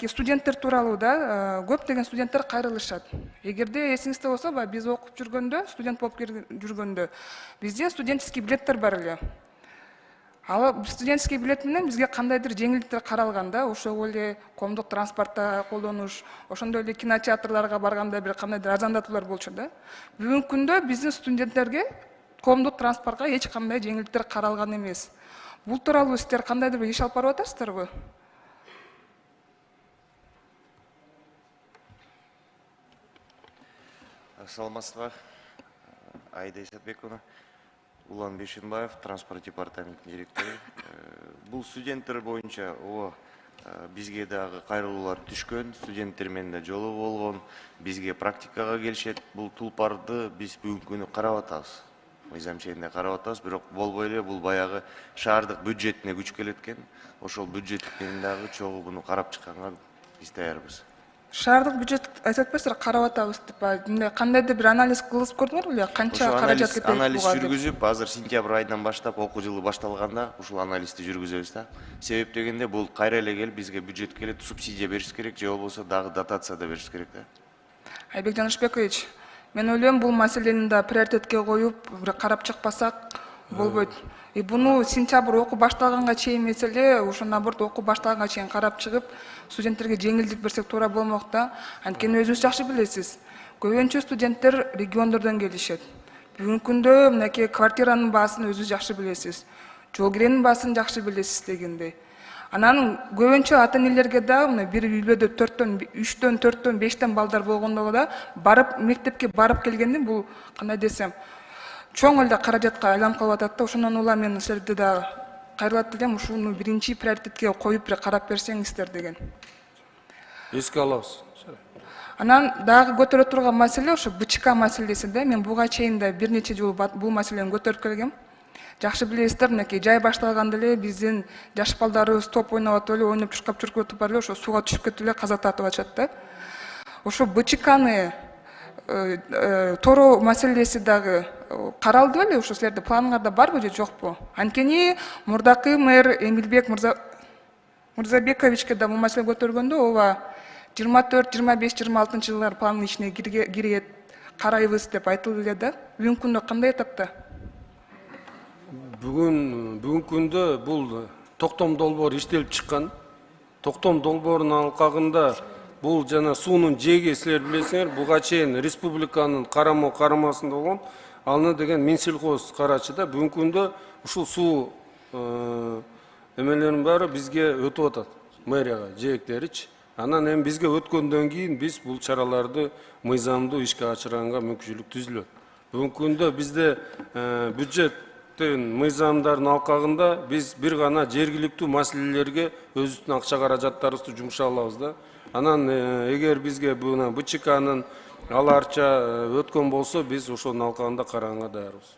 Студенттер тууралуу да көптөгөн студенттер кайрылышат. Эгерде эсиңизде болсо, биз окуп жүргөндө, студент болуп жүргөндө бизде студенческий билеттер бар эле. Ал студенческий билет менен бизге кандайдыр жеңилдиктер каралган да, ошол эле коомдук транспортта колдонуш, ошондой эле кинотеатрларга барганда бир кандайдыр арзандатуулар болчу да. Бүгүнкү күндө биздин студенттерге коомдук транспортко эч кандай жеңилдиктер каралган эмес. Бул тууралуу сиздер кандайдыр бир иш алып барып атасыздарбы? Саламатсызбы, Айда Исатбековна, Улан Бешенбаев, транспорт департаментінің директоры. Бұл студенттер боюнча бизге дагы кайрылуулар түшкөн, студенттер менен да жолу болгон, бизге практикага келишет. Бул тулпарды биз бүгүнкү күнү карап атабыз. Мыйзам чегинде карап атабыз, бирок болбой эле бул баягы шаардык бюджетине күч келет экен. Ошол бюджеттен дагы чогуу буну карап чыкканга биз даярбыз. Шаардык бюджет айтып атпайсыздар, карап атабыз деп, кандайдыр бир анализ кылып көрдүңөрбү беле? Канча каражат кетет? Анализ жүргүзүп, азыр сентябрь айынан баштап окуу жылы башталганда ушул анализди жүргүзөбүз да. Себеп дегенде бул кайра эле келип бизге бюджет келет, субсидия бериш керек, же болбосо дагы дотация да бериш керек да. Айбек Жанышбекович, мен ойлойм бул маселени да приоритетке коюп, бир карап чыкпасак болбойт. Буну сентябрь окуу башталганга чейин эмес эле, ошо наоборот окуу башталганга чейин карап чыгып, студенттерге жеңилдик берсек туура болмок да. Анткени өзүңүз жакшы билесиз, көбүнчө студенттер региондордон келишет. Бүгүнкү күндө мынакей квартиранын баасын өзүңүз жакшы билесиз. Жол киренин баасын жакшы билесиз дегендей. Анан көбүнчө ата-энелерге да бир үйлөдө 3төн 4төн 5тен балдар болгондо да барып мектепке барып келгенде бул кандай десем чоң эле каражатка айланып калып атат да. Ошондон улам мен силерди да кайрылат элем, ушуну биринчи приоритетке коюп бир карап берсеңиздер деген. Эске алабыз. Анан дагы көтөрө турган маселе ошо БЧК маселеси да. Мен буга чейин да бир нече жолу бул маселени көтөрүп келгем. Жакшы билесиздер, мынакей жай башталганда эле биздин жаш балдарыбыз топ ойноп атып эле, ойноп чуркап атып эле ошо сууга түшүп кетип эле каза тартып атышат да. Ошо БЧКны тороо маселеси дагы каралды беле? Ошо силердин планыңарда барбы же жокпу? Анткени мурдакы мэр Эмилбек Мырзабековичке да бул маселе көтөргөндө ооба 24, 25, 26 жылдар пландын ичине кирет, карайбыз деп айтылды эле да. Бүгүнкү күндө кандай этапта? Бүгүнкү күндө бул токтом долбоор иштелип чыккан. Токтом долбоорунун алкагында бул жана суунун жээги силер билесиңер, буга чейин республиканын карамасында болгон. Аны деген Минсельхоз карачы да. Бүгүнкү күндө ушул суу эмелеринин баары бизге өтүп атат, мэрияга жээктеричи. Анан эми бизге өткөндөн кийин биз бул чараларды мыйзамдуу ишке ашырганга мүмкүнчүлүк түзүлөт. Бүгүнкү күндө бизде бюджеттин мыйзамдардын алкагында биз бир гана жергиликтүү маселелерге өзүбүздүн акча каражаттарыбызды жумшай алабыз да. Анан эгер бизге БЧКнын аларча өткөн болсо, биз ошонун алкагында караганга даярбыз.